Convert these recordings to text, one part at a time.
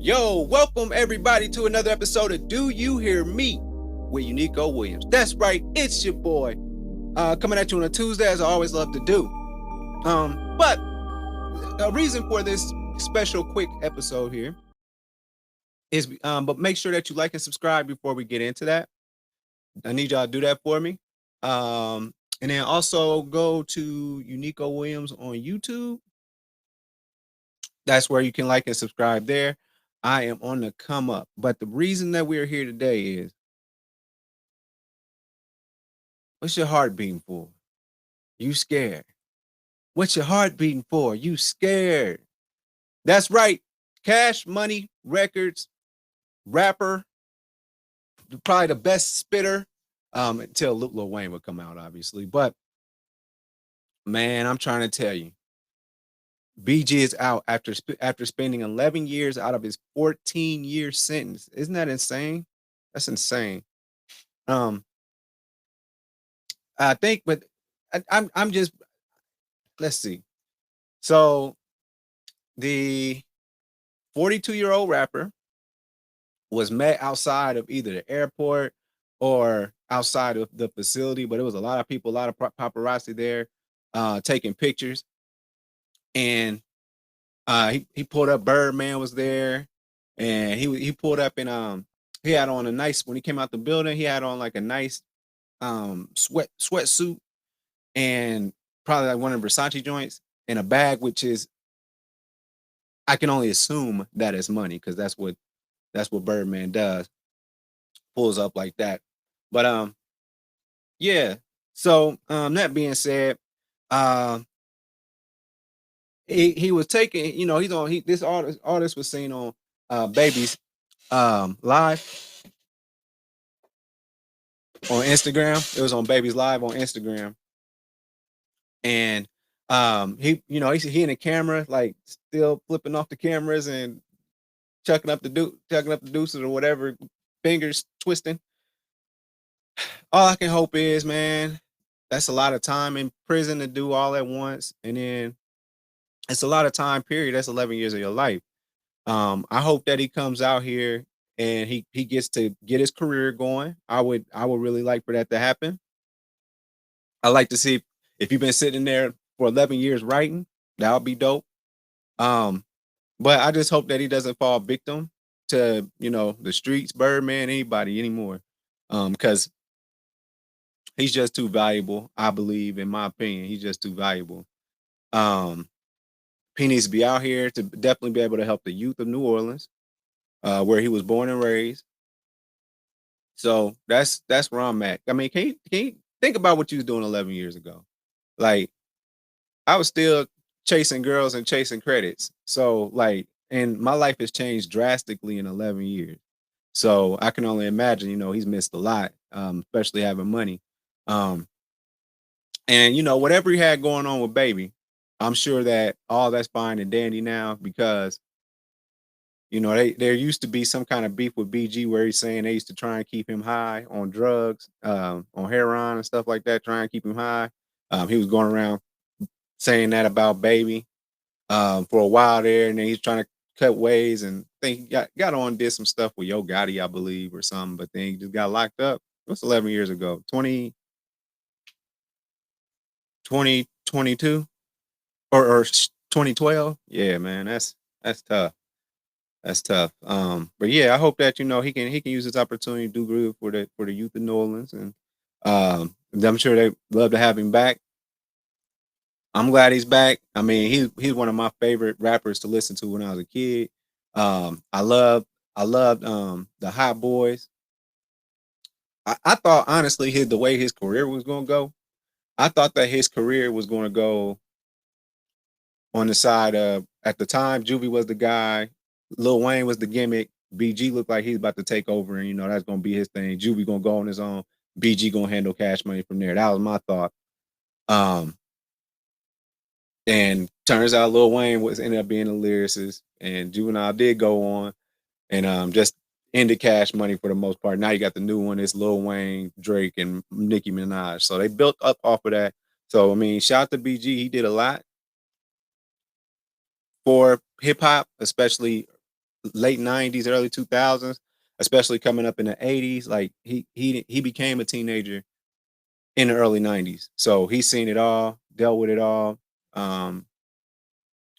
Yo, welcome everybody to another episode of Do You Hear Me with Unico Williams. That's right, it's your boy. Coming at you on a Tuesday, as I always love to do. But a reason for this special quick episode here is but make sure that you like and subscribe before we get into that. I need y'all to do that for me. And then also go to Unico Williams on YouTube. That's where you can like and subscribe there. I am on the come up. But the reason that we're here today is, what's your heart beating for? You scared. What's your heart beating for? You scared. That's right. Cash Money Records rapper, probably the best spitter until Lil Wayne would come out, obviously. But man, I'm trying to tell you, BG is out after spending 11 years out of his 14-year sentence. Isn't that insane? That's insane. Um, I think, but I'm just, let's see. So the 42-year-old rapper was met outside of either the airport or outside of the facility, but it was a lot of people, a lot of paparazzi there taking pictures. And he pulled up. Birdman was there, and he pulled up and he had on a nice, when he came out the building, he had on like a nice sweatsuit and probably like one of the Versace joints and a bag, which is, I can only assume that is money because that's what Birdman does, pulls up like that. But yeah. So that being said, um he was taking, he's on this artist was seen on Baby's live on Instagram. It was on Baby's live on Instagram. And he in the camera, like still flipping off the cameras and chucking up the deuces or whatever, fingers twisting. All I can hope is, man, that's a lot of time in prison to do all at once. And then it's a lot of time period. That's 11 years of your life. I hope that he comes out here and he gets to get his career going. I would really like for that to happen. I like to see if you've been sitting there for 11 years writing, that would be dope. Um, but I just hope that he doesn't fall victim to, the streets, Birdman, anybody anymore. Because he's just too valuable, I believe, in my opinion. He's just too valuable. Um, he needs to be out here to definitely be able to help the youth of New Orleans, where he was born and raised. So that's where I'm at. I mean, can you think about what you was doing 11 years ago? Like, I was still chasing girls and chasing credits. So like, and my life has changed drastically in 11 years. So I can only imagine, he's missed a lot, especially having money. Um, and whatever he had going on with Baby, I'm sure that all that's fine and dandy now because there used to be some kind of beef with BG where he's saying they used to try and keep him high on drugs, on heroin and stuff like that, try and keep him high. He was going around saying that about Baby for a while there, and then he's trying to cut ways and think he got on, did some stuff with Yo Gotti, I believe, or something, but then he just got locked up. What's 11 years ago? 2022 or 2012? Yeah, man, that's tough. That's tough. But yeah, I hope that he can use this opportunity to do good for the youth of New Orleans, and I'm sure they love to have him back. I'm glad he's back. I mean, he's one of my favorite rappers to listen to when I was a kid. I loved the Hot Boys. I thought honestly the way his career was gonna go, I thought that his career was gonna go on the side of, at the time, Juvie was the guy, Lil Wayne was the gimmick, BG looked like he's about to take over, and that's gonna be his thing. Juvie gonna go on his own, BG gonna handle Cash Money from there. That was my thought. Um, and turns out Lil Wayne ended up being a lyricist, and Juvenile did go on and just ended Cash Money for the most part. Now you got the new one, it's Lil Wayne, Drake, and Nicki Minaj. So they built up off of that. So I mean, shout out to BG. He did a lot for hip hop, especially late 90s, early 2000s, especially coming up in the 80s. Like he became a teenager in the early 90s. So he's seen it all, dealt with it all. Um,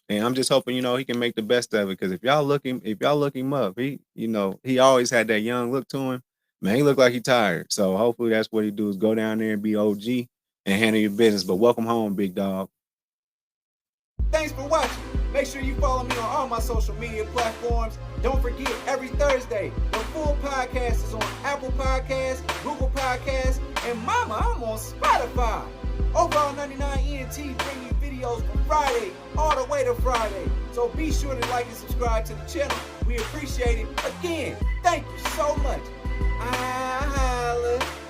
and I'm just hoping, he can make the best of it. Because if y'all look him up, he always had that young look to him. Man, he looked like he tired. So hopefully that's what he do is go down there and be OG and handle your business. But welcome home, big dog. Thanks for watching. Make sure you follow me on all my social media platforms. Don't forget, every Thursday, the full podcast is on Apple Podcasts, Google Podcasts, and mama, I'm on Spotify. Overall 99 ENT bring you videos from Friday all the way to Friday. So be sure to like and subscribe to the channel. We appreciate it. Again, thank you so much.